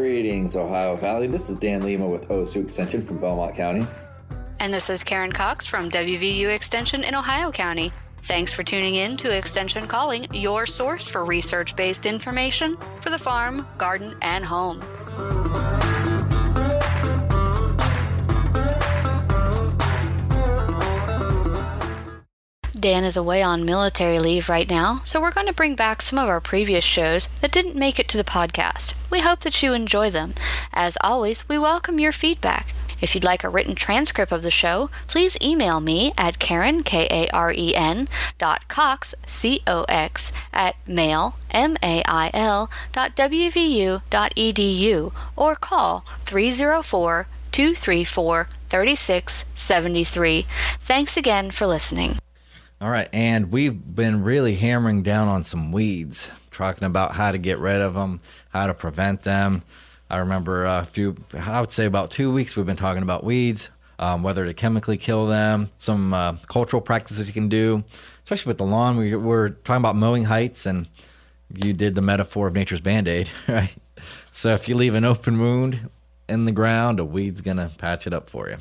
Greetings, Ohio Valley. This is Dan Lima with OSU Extension from Belmont County. And this is Karen Cox from WVU Extension in Ohio County. Thanks for tuning in to Extension Calling, your source for research-based information for the farm, garden, and home. Dan is away on military leave right now, so we're going to bring back some of our previous shows that didn't make it to the podcast. We hope that you enjoy them. As always, we welcome your feedback. If you'd like a written transcript of the show, please email me at Karen, Karen, .cox, COX, at mail, MAIL, .wvu.edu, or call 304-234-3673. Thanks again for listening. All right, and we've been really hammering down on some weeds, talking about how to get rid of them, how to prevent them. I remember I would say about 2 weeks, we've been talking about weeds, whether to chemically kill them, some cultural practices you can do, especially with the lawn. We're talking about mowing heights, and you did the metaphor of nature's Band-Aid, right? So if you leave an open wound in the ground, a weed's going to patch it up for you.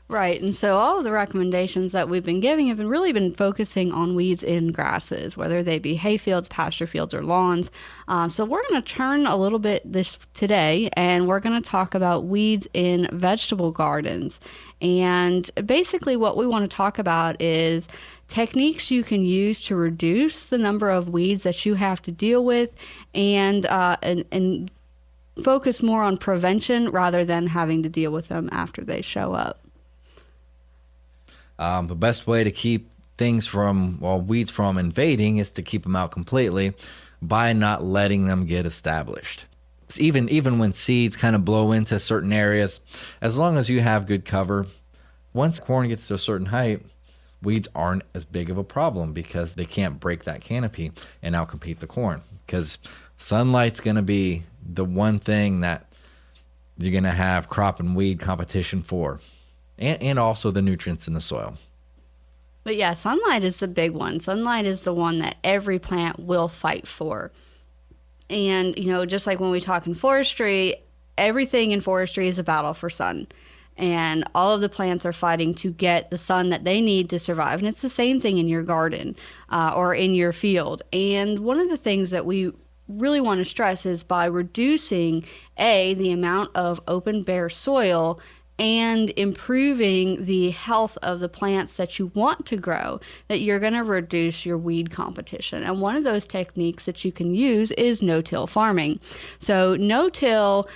Right, and so all of the recommendations that we've been giving have really been focusing on weeds in grasses, whether they be hay fields, pasture fields, or lawns. So we're going to turn a little bit this today, and we're going to talk about weeds in vegetable gardens. And basically what we want to talk about is techniques you can use to reduce the number of weeds that you have to deal with, and focus more on prevention rather than having to deal with them after they show up. The best way to keep weeds from invading is to keep them out completely by not letting them get established. Even when seeds kind of blow into certain areas, as long as you have good cover, once corn gets to a certain height, weeds aren't as big of a problem because they can't break that canopy and outcompete the corn. Because sunlight's going to be the one thing that you're going to have crop and weed competition for. And also the nutrients in the soil. But yeah, sunlight is the big one. Sunlight is the one that every plant will fight for. And, just like when we talk in forestry, everything in forestry is a battle for sun. And all of the plants are fighting to get the sun that they need to survive. And it's the same thing in your garden or in your field. And one of the things that we really want to stress is by reducing, the amount of open bare soil and improving the health of the plants that you want to grow, that you're going to reduce your weed competition. And one of those techniques that you can use is no-till farming. So no-till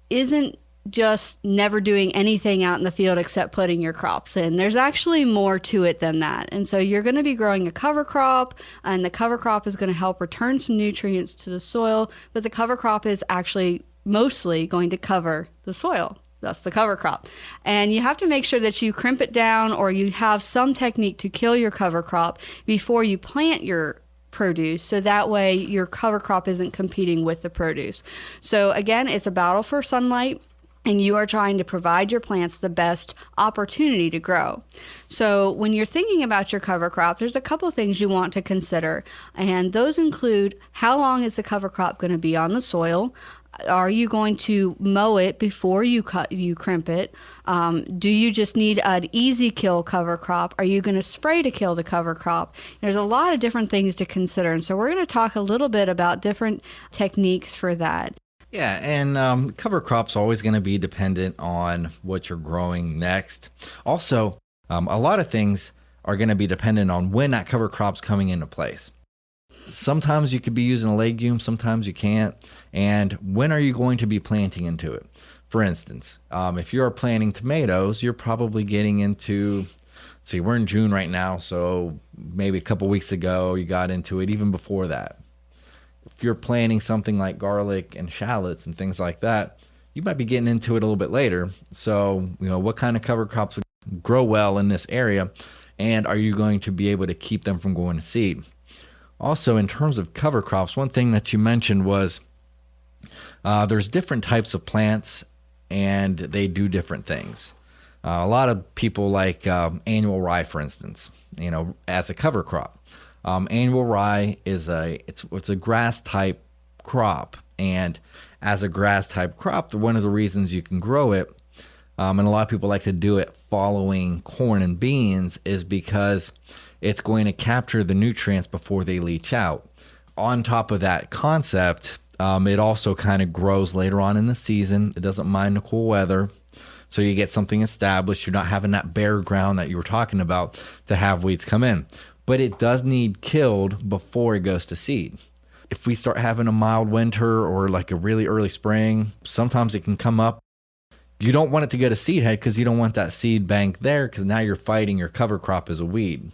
isn't just never doing anything out in the field except putting your crops in. There's actually more to it than that. And so you're going to be growing a cover crop, and the cover crop is going to help return some nutrients to the soil, but the cover crop is actually mostly going to cover the soil. That's the cover crop. And you have to make sure that you crimp it down, or you have some technique to kill your cover crop before you plant your produce, so that way your cover crop isn't competing with the produce. So again, it's a battle for sunlight, and you are trying to provide your plants the best opportunity to grow. So when you're thinking about your cover crop, there's a couple things you want to consider, and those include how long is the cover crop going to be on the soil? Are you going to mow it before you crimp it? Do you just need an easy kill cover crop? Are you going to spray to kill the cover crop? There's a lot of different things to consider, and so we're going to talk a little bit about different techniques for that. Yeah, and cover crop's always going to be dependent on what you're growing next. Also, a lot of things are going to be dependent on when that cover crop's coming into place. Sometimes you could be using a legume, sometimes you can't. And when are you going to be planting into it? For instance, if you're planting tomatoes, you're probably getting into, we're in June right now, so maybe a couple weeks ago you got into it, even before that. If you're planting something like garlic and shallots and things like that, you might be getting into it a little bit later. So, what kind of cover crops would grow well in this area, and are you going to be able to keep them from going to seed? Also, in terms of cover crops, one thing that you mentioned was there's different types of plants, and they do different things. A lot of people like annual rye, for instance, as a cover crop. Annual rye is it's a grass type crop, And as a grass type crop, one of the reasons you can grow it, and a lot of people like to do it following corn and beans, is because it's going to capture the nutrients before they leach out. On top of that concept, it also kind of grows later on in the season. It doesn't mind the cool weather. So you get something established. You're not having that bare ground that you were talking about to have weeds come in. But it does need killed before it goes to seed. If we start having a mild winter or like a really early spring, sometimes it can come up. You don't want it to go to seed head because you don't want that seed bank there, because now you're fighting your cover crop as a weed.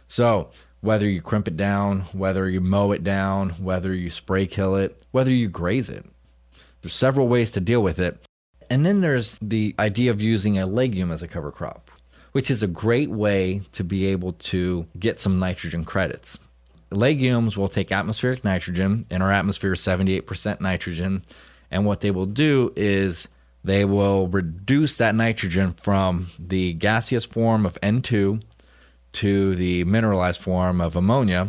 So whether you crimp it down, whether you mow it down, whether you spray kill it, whether you graze it, there's several ways to deal with it. And then there's the idea of using a legume as a cover crop, which is a great way to be able to get some nitrogen credits. Legumes will take atmospheric nitrogen, and our atmosphere is 78% nitrogen. And what they will do is they will reduce that nitrogen from the gaseous form of N2 to the mineralized form of ammonia.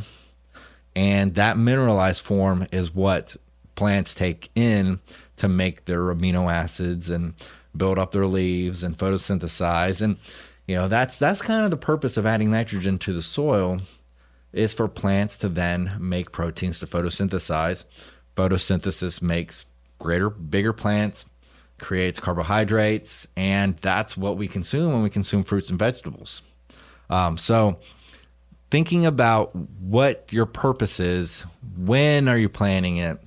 And that mineralized form is what plants take in to make their amino acids and build up their leaves and photosynthesize. And, that's kind of the purpose of adding nitrogen to the soil, is for plants to then make proteins to photosynthesize. Photosynthesis makes bigger plants, creates carbohydrates, and that's what we consume when we consume fruits and vegetables. So thinking about what your purpose is, when are you planting it,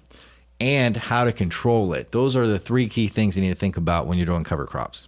and how to control it. Those are the three key things you need to think about when you're doing cover crops.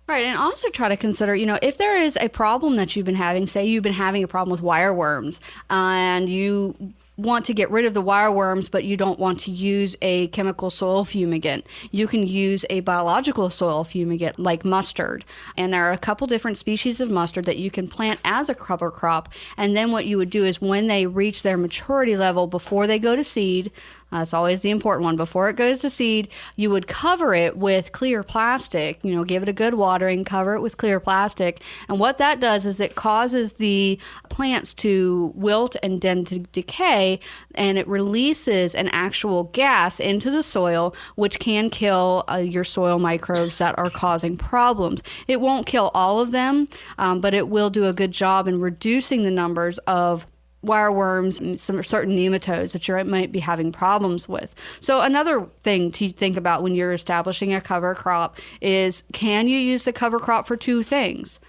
Right, and also try to consider, if there is a problem that you've been having, say you've been having a problem with wireworms, and you want to get rid of the wireworms, but you don't want to use a chemical soil fumigant, you can use a biological soil fumigant like mustard. And there are a couple different species of mustard that you can plant as a cover crop. And then what you would do is when they reach their maturity level, before they go to seed, it's always the important one. Before it goes to seed, you would cover it with clear plastic, give it a good watering, cover it with clear plastic. And what that does is it causes the plants to wilt and then to decay, and it releases an actual gas into the soil, which can kill your soil microbes that are causing problems. It won't kill all of them, but it will do a good job in reducing the numbers of wireworms and some certain nematodes that you might be having problems with. So another thing to think about when you're establishing a cover crop is, can you use the cover crop for two things?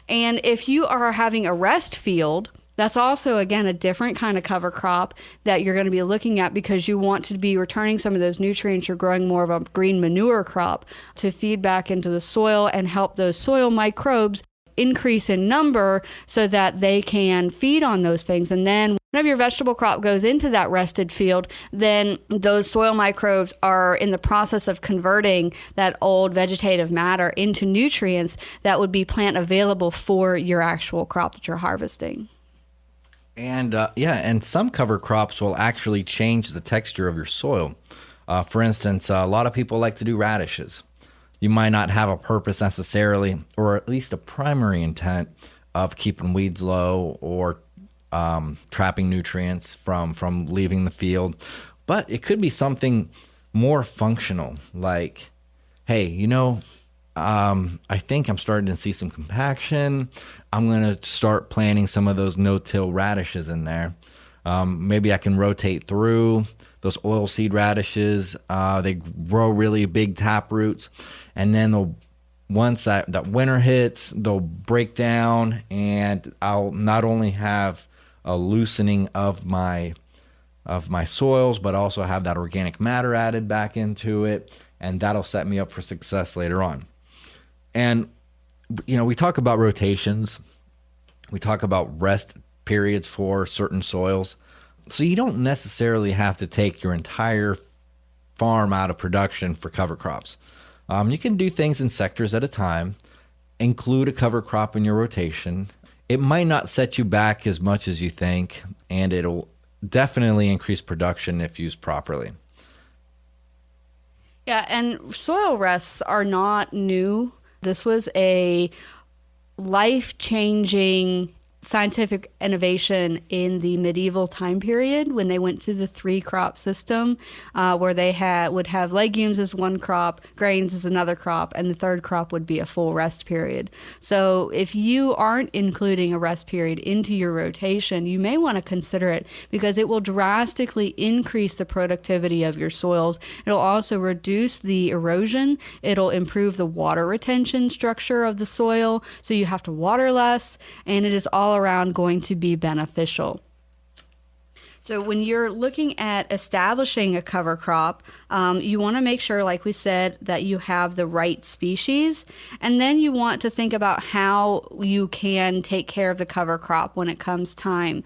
And if you are having a rest field, that's also, again, a different kind of cover crop that you're going to be looking at, because you want to be returning some of those nutrients. You're growing more of a green manure crop to feed back into the soil and help those soil microbes increase in number so that they can feed on those things. And then whenever your vegetable crop goes into that rested field, then those soil microbes are in the process of converting that old vegetative matter into nutrients that would be plant available for your actual crop that you're harvesting. And and some cover crops will actually change the texture of your soil. For instance, a lot of people like to do radishes. You might not have a purpose necessarily, or at least a primary intent of keeping weeds low or trapping nutrients from leaving the field. But it could be something more functional, like, hey, I think I'm starting to see some compaction. I'm going to start planting some of those no-till radishes in there. Maybe I can rotate through those oilseed radishes. They grow really big tap roots. And then once that winter hits, they'll break down, and I'll not only have a loosening of my soils, but also have that organic matter added back into it, and that'll set me up for success later on. And, we talk about rotations. We talk about rest periods for certain soils. So you don't necessarily have to take your entire farm out of production for cover crops. You can do things in sectors at a time, include a cover crop in your rotation. It might not set you back as much as you think, and it'll definitely increase production if used properly. Yeah, and soil rests are not new. This was a life-changing scientific innovation in the medieval time period when they went to the 3-crop system, where they would have legumes as one crop, grains as another crop, and the third crop would be a full rest period. So if you aren't including a rest period into your rotation, you may want to consider it, because it will drastically increase the productivity of your soils. It'll also reduce the erosion. It'll improve the water retention structure of the soil, so you have to water less, and it is all around going to be beneficial. So when you're looking at establishing a cover crop, you want to make sure, like we said, that you have the right species. And then you want to think about how you can take care of the cover crop when it comes time.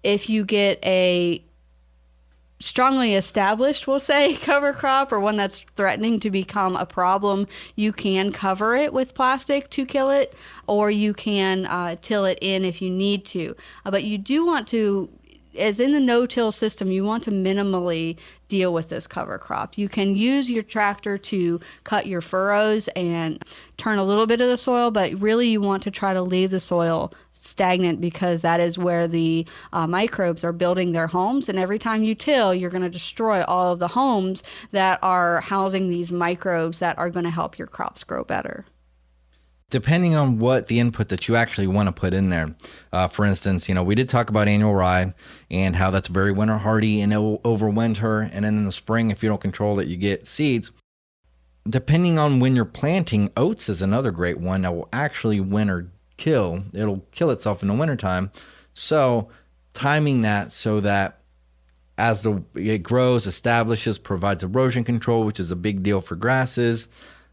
If you get a strongly established, we'll say, cover crop, or one that's threatening to become a problem, you can cover it with plastic to kill it, or you can till it in if you need to. But you do want to, as in the no-till system, you want to minimally deal with this cover crop. You can use your tractor to cut your furrows and turn a little bit of the soil, but really you want to try to leave the soil stagnant, because that is where the microbes are building their homes. And every time you till, you're going to destroy all of the homes that are housing these microbes that are going to help your crops grow better. Depending on what the input that you actually want to put in there. For instance, we did talk about annual rye and how that's very winter hardy and it will overwinter. And then in the spring, if you don't control it, you get seeds. Depending on when you're planting, oats is another great one that will actually winter kill. It'll kill itself in the wintertime. So timing that so that as it grows, establishes, provides erosion control, which is a big deal for grasses.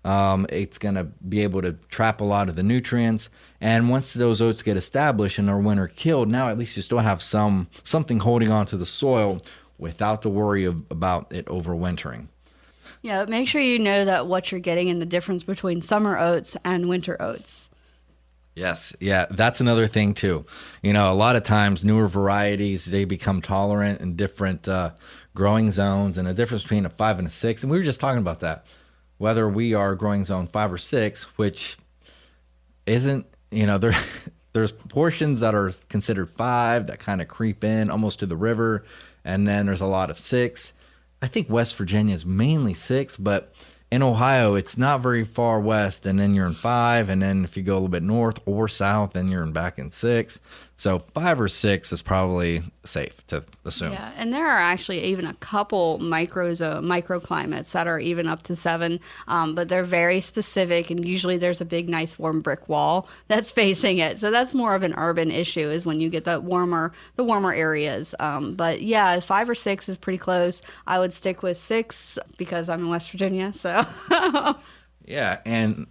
It's going to be able to trap a lot of the nutrients. And once those oats get established and are winter killed, now at least you still have something holding onto the soil without the worry about it overwintering. Yeah, make sure you know that what you're getting and the difference between summer oats and winter oats. Yes. Yeah. That's another thing too. A lot of times newer varieties, they become tolerant in different growing zones, and the difference between a 5 and a 6. And we were just talking about that, whether we are growing zone 5 or 6, which isn't, there's portions that are considered 5 that kind of creep in almost to the river. And then there's a lot of 6. I think West Virginia is mainly 6, but in Ohio, it's not very far west, and then you're in 5, and then if you go a little bit north or south, then you're back in 6. So 5 or 6 is probably safe to assume. Yeah, and there are actually even a couple microclimates that are even up to 7, but they're very specific, and usually there's a big, nice, warm brick wall that's facing it. So that's more of an urban issue, is when you get the warmer areas. But yeah, 5 or 6 is pretty close. I would stick with 6 because I'm in West Virginia. So yeah, and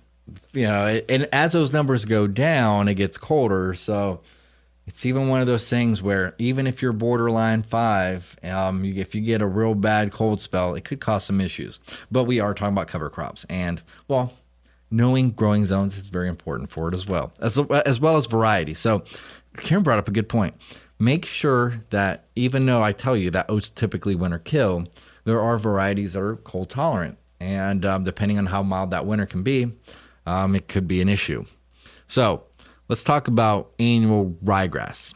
and as those numbers go down, it gets colder. So it's even one of those things where even if you're borderline 5, if you get a real bad cold spell, it could cause some issues. But we are talking about cover crops, and knowing growing zones is very important for it as well as variety. So Karen brought up a good point. Make sure that even though I tell you that oats typically winter kill, there are varieties that are cold tolerant, and depending on how mild that winter can be, it could be an issue. So let's talk about annual ryegrass.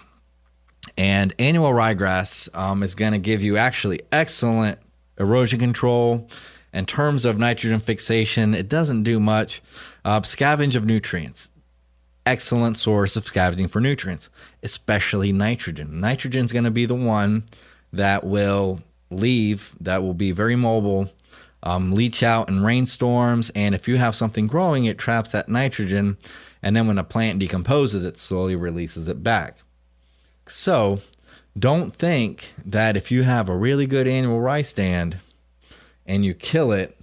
And annual ryegrass is going to give you actually excellent erosion control. In terms of nitrogen fixation, it doesn't do much. Scavenge of nutrients. Excellent source of scavenging for nutrients, especially nitrogen. Nitrogen is going to be the one that will be very mobile, leach out in rainstorms. And if you have something growing, it traps that nitrogen. And then when a plant decomposes, it slowly releases it back. So don't think that if you have a really good annual rye stand and you kill it,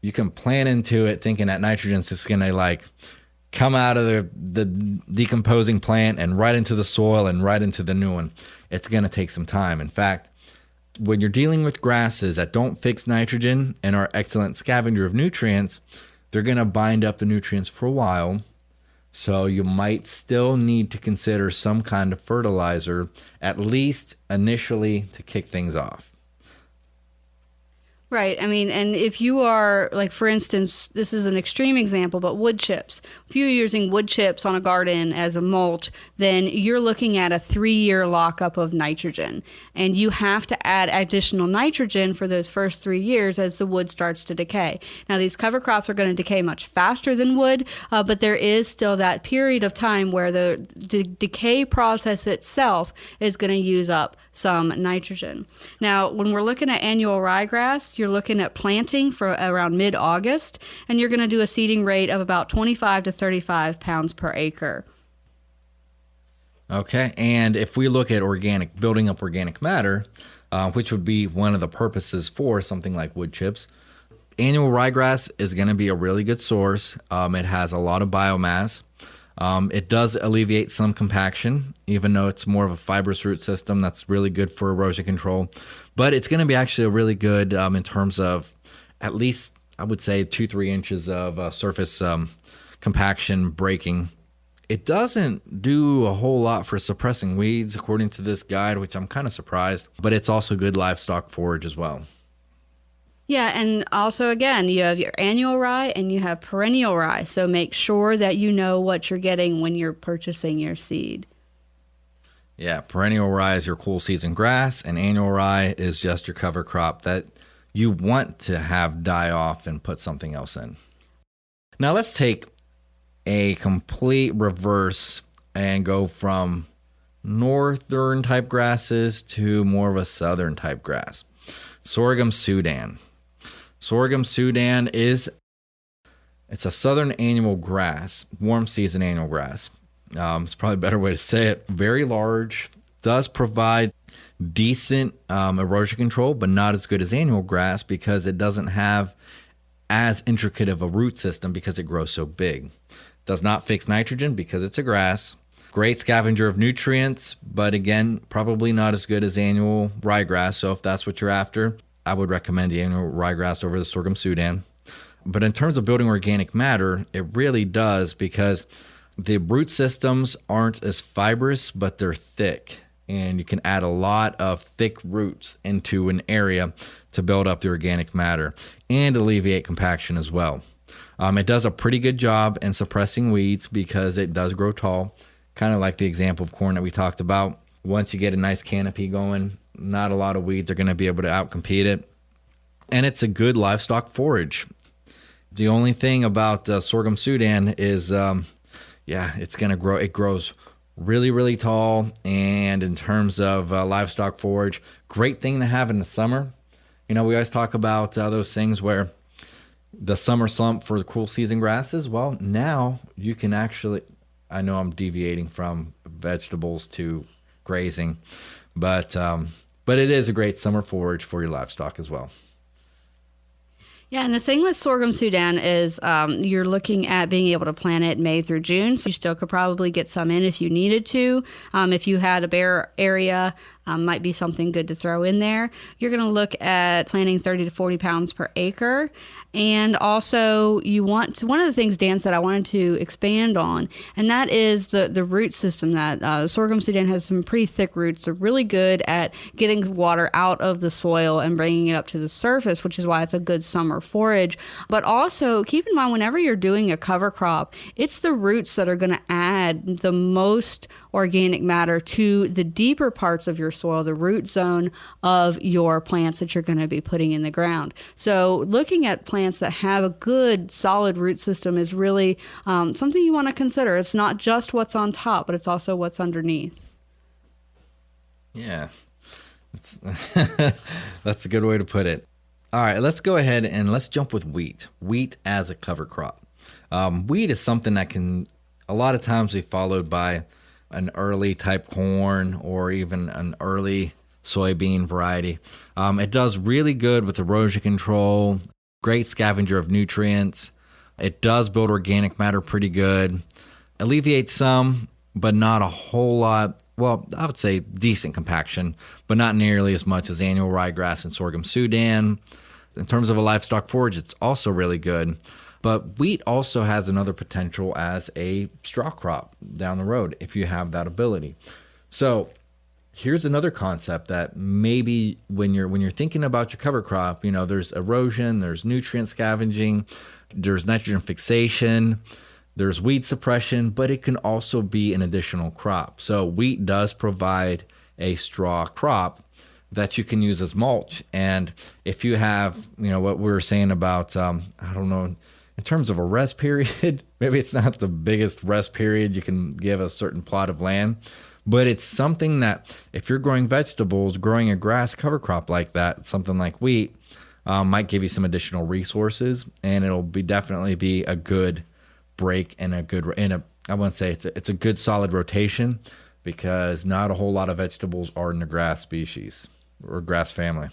you can plant into it thinking that nitrogen is just going to come out of the decomposing plant and right into the soil and right into the new one. It's going to take some time. In fact, when you're dealing with grasses that don't fix nitrogen and are excellent scavenger of nutrients, they're going to bind up the nutrients for a while. So you might still need to consider some kind of fertilizer, at least initially, to kick things off. Right. I mean, and if you are, like, for instance, this is an extreme example, but wood chips. If you're using wood chips on a garden as a mulch, then you're looking at a 3-year lockup of nitrogen. And you have to add additional nitrogen for those first 3 years as the wood starts to decay. Now, these cover crops are going to decay much faster than wood, but there is still that period of time where the decay process itself is going to use up some nitrogen. Now, when we're looking at annual ryegrass, you're looking at planting for around mid-August, and you're going to do a seeding rate of about 25 to 35 pounds per acre. Okay, and if we look at building up organic matter, which would be one of the purposes for something like wood chips, annual ryegrass is going to be a really good source. It has a lot of biomass. It does alleviate some compaction, even though it's more of a fibrous root system. That's really good for erosion control. But it's going to be actually really good in terms of at least, I would say, 2-3 inches of surface compaction breaking. It doesn't do a whole lot for suppressing weeds, according to this guide, which I'm kind of surprised. But it's also good livestock forage as well. Yeah, and also, again, you have your annual rye and you have perennial rye. So make sure that you know what you're getting when you're purchasing your seed. Yeah, perennial rye is your cool season grass, and annual rye is just your cover crop that you want to have die off and put something else in. Now let's take a complete reverse and go from northern type grasses to more of a southern type grass. Sorghum Sudan. Sorghum Sudan it's a southern annual grass, warm season annual grass. It's probably a better way to say it. Very large, does provide decent erosion control, but not as good as annual grass because it doesn't have as intricate of a root system because it grows so big. Does not fix nitrogen because it's a grass. Great scavenger of nutrients, but again, probably not as good as annual ryegrass. So if that's what you're after, I would recommend the annual ryegrass over the Sorghum Sudan. But in terms of building organic matter, it really does because the root systems aren't as fibrous, but they're thick. And you can add a lot of thick roots into an area to build up the organic matter and alleviate compaction as well. It does a pretty good job in suppressing weeds because it does grow tall, kind of like the example of corn that we talked about. Once you get a nice canopy going, not a lot of weeds are going to be able to outcompete it. And it's a good livestock forage. The only thing about Sorghum Sudan is, it's going to grow. It grows really, really tall. And in terms of livestock forage, great thing to have in the summer. You know, we always talk about those things where the summer slump for the cool season grasses. Well, now you can actually, I know I'm deviating from vegetables to grazing, but it is a great summer forage for your livestock as well. Yeah, and the thing with Sorghum Sudan is you're looking at being able to plant it May through June, so you still could probably get some in if you needed to. If you had a bare area, might be something good to throw in there. You're going to look at planting 30 to 40 pounds per acre. And also, one of the things Dan said I wanted to expand on, and that is the root system. That Sorghum Sudan has some pretty thick roots. They're really good at getting water out of the soil and bringing it up to the surface, which is why it's a good summer forage. But also, keep in mind, whenever you're doing a cover crop, it's the roots that are going to add the most organic matter to the deeper parts of your soil, the root zone of your plants that you're going to be putting in the ground. So looking at plants that have a good solid root system is really something you want to consider. It's not just what's on top, but it's also what's underneath. Yeah, that's a good way to put it. All right, let's go ahead and let's jump with wheat. Wheat as a cover crop. Wheat is something that can a lot of times be followed by an early type corn or even an early soybean variety. It does really good with erosion control, great scavenger of nutrients. It does build organic matter pretty good, alleviates some, but not a whole lot. Well, I would say decent compaction, but not nearly as much as annual ryegrass and Sorghum Sudan. In terms of a livestock forage, it's also really good. But wheat also has another potential as a straw crop down the road if you have that ability. So Here's another concept that maybe when you're thinking about your cover crop, there's erosion, there's nutrient scavenging, there's nitrogen fixation, there's weed suppression, but it can also be an additional crop. So wheat does provide a straw crop that you can use as mulch. And if you have, what we were saying about, I don't know, in terms of a rest period, maybe it's not the biggest rest period you can give a certain plot of land, but it's something that if you're growing vegetables, growing a grass cover crop like that, something like wheat, might give you some additional resources, and it'll definitely be a good break and I wouldn't say it's a good solid rotation, because not a whole lot of vegetables are in the grass species or grass family.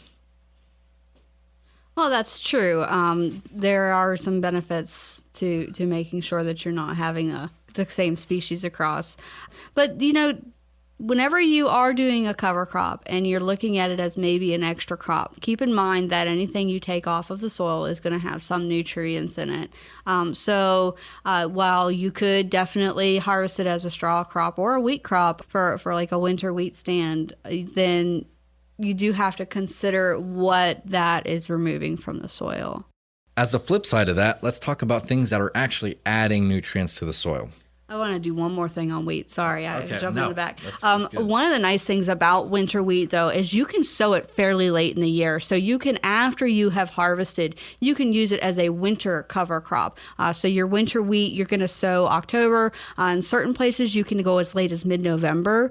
Well, that's true. There are some benefits to making sure that you're not having the same species across. But, whenever you are doing a cover crop and you're looking at it as maybe an extra crop, keep in mind that anything you take off of the soil is going to have some nutrients in it. So while you could definitely harvest it as a straw crop or a wheat crop for like a winter wheat stand, then you do have to consider what that is removing from the soil. As the flip side of that, let's talk about things that are actually adding nutrients to the soil. I want to do one more thing on wheat. Sorry, I jumped in the back. That's good. One of the nice things about winter wheat, though, is you can sow it fairly late in the year. So you can, after you have harvested, you can use it as a winter cover crop. So your winter wheat, you're going to sow October. In certain places, you can go as late as mid-November.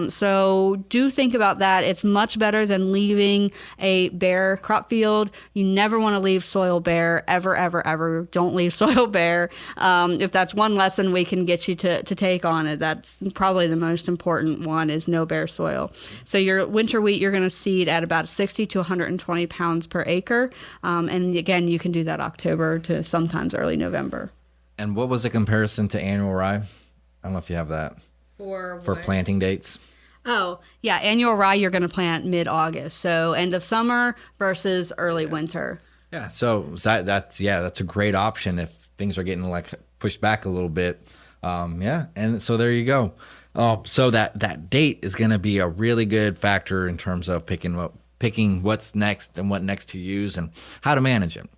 So do think about that. It's much better than leaving a bare crop field. You never want to leave soil bare, ever, ever, ever. Don't leave soil bare. If that's one lesson we can get you to take on it, that's probably the most important one, is no bare soil. So your winter wheat, you're going to seed at about 60 to 120 pounds per acre. And again, you can do that October to sometimes early November. And what was the comparison to annual rye? I don't know if you have that. For planting dates. Oh, yeah. Annual rye, you're going to plant mid-August. So end of summer versus early winter. Yeah. So that's a great option if things are getting pushed back a little bit. And so there you go. So that date is going to be a really good factor in terms of picking what's next and what next to use and how to manage it.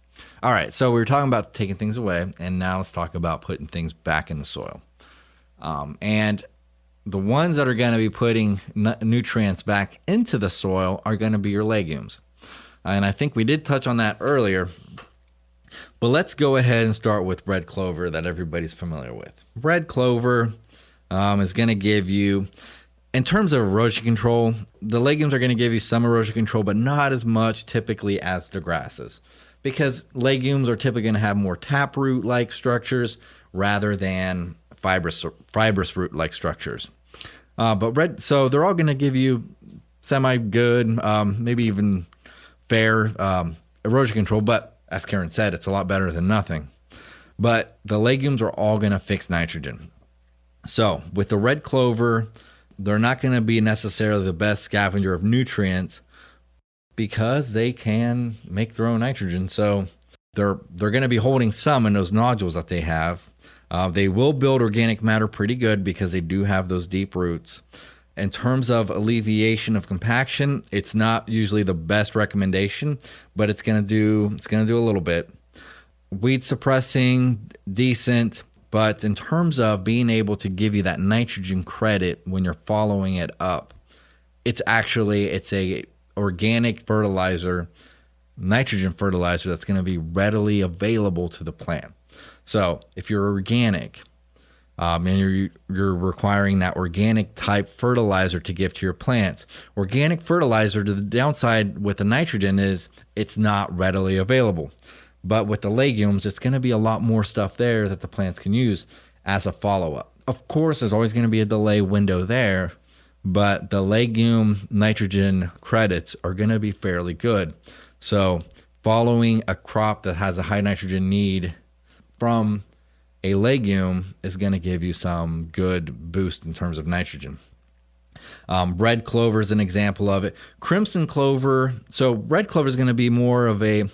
All right, so we were talking about taking things away, and now let's talk about putting things back in the soil. And the ones that are going to be putting nutrients back into the soil are going to be your legumes. And I think we did touch on that earlier. But let's go ahead and start with red clover that everybody's familiar with. Red clover is going to give you, in terms of erosion control, the legumes are going to give you some erosion control, but not as much typically as the grasses, because legumes are typically going to have more taproot-like structures rather than fibrous root-like structures. So they're all going to give you semi-good, maybe even fair erosion control, but as Karen said, it's a lot better than nothing. But the legumes are all going to fix nitrogen. So with the red clover, they're not going to be necessarily the best scavenger of nutrients because they can make their own nitrogen. So they're going to be holding some in those nodules that they have. They will build organic matter pretty good because they do have those deep roots. In terms of alleviation of compaction, it's not usually the best recommendation, but it's going to do a little bit. Weed suppressing, decent, but in terms of being able to give you that nitrogen credit when you're following it up, it's a organic fertilizer, nitrogen fertilizer that's going to be readily available to the plant. So if you're organic, and you're requiring that organic type fertilizer to give to your plants. Organic fertilizer, to the downside with the nitrogen, is it's not readily available. But with the legumes, it's going to be a lot more stuff there that the plants can use as a follow-up. Of course, there's always going to be a delay window there, but the legume nitrogen credits are going to be fairly good. So following a crop that has a high nitrogen need from a legume is going to give you some good boost in terms of nitrogen. Red clover is an example of it. Crimson clover. So red clover is going to be more of it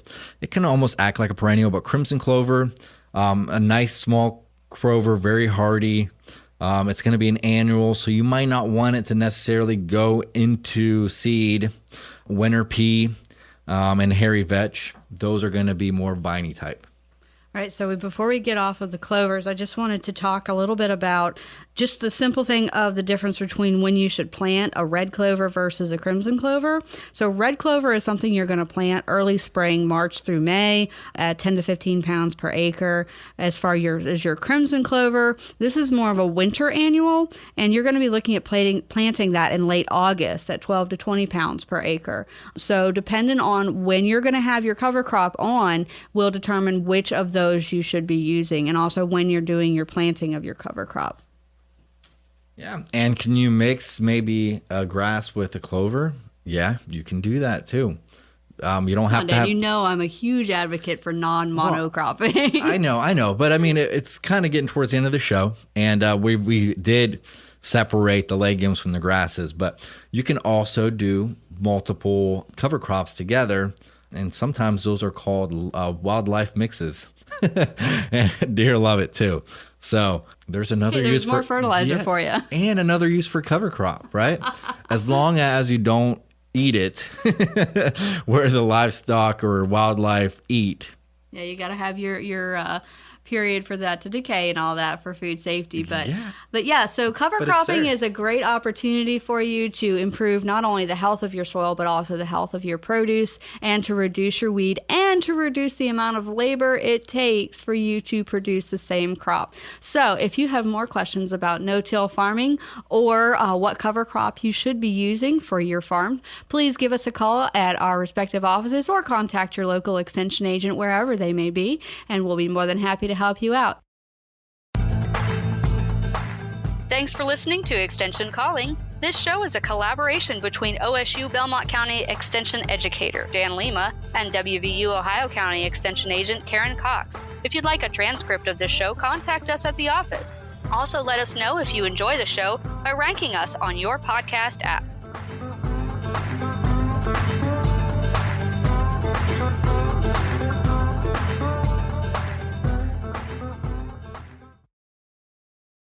can almost act like a perennial, but crimson clover, a nice small clover, very hardy. It's going to be an annual, so you might not want it to necessarily go into seed. Winter pea and hairy vetch, those are going to be more viney type. All right, so before we get off of the clovers, I just wanted to talk a little bit about just the simple thing of the difference between when you should plant a red clover versus a crimson clover. So red clover is something you're going to plant early spring, March through May, at 10 to 15 pounds per acre. As far as your crimson clover, this is more of a winter annual, and you're going to be looking at planting that in late August at 12 to 20 pounds per acre. So depending on when you're going to have your cover crop on will determine which of those you should be using, and also when you're doing your planting of your cover crop. Yeah. And can you mix maybe a grass with a clover? Yeah, you can do that too. You don't have to have... You know I'm a huge advocate for non-monocropping. Well, I know. But I mean, it's kind of getting towards the end of the show. And we did separate the legumes from the grasses. But you can also do multiple cover crops together. And sometimes those are called wildlife mixes. And deer love it too. So there's another use for more fertilizer for you, and another use for cover crop, right? As long as you don't eat it where the livestock or wildlife eat. Yeah, you got to have your period for that to decay and all that for food safety. But yeah, so cover cropping is a great opportunity for you to improve not only the health of your soil, but also the health of your produce, and to reduce your weed, and to reduce the amount of labor it takes for you to produce the same crop. So if you have more questions about no-till farming or what cover crop you should be using for your farm, please give us a call at our respective offices or contact your local extension agent wherever they may be, and we'll be more than happy to help you out. Thanks for listening to Extension Calling. This show is a collaboration between OSU Belmont County Extension Educator Dan Lima and WVU Ohio County Extension Agent Karen Cox. If you'd like a transcript of this show, contact us at the office. Also, let us know if you enjoy the show by ranking us on your podcast app.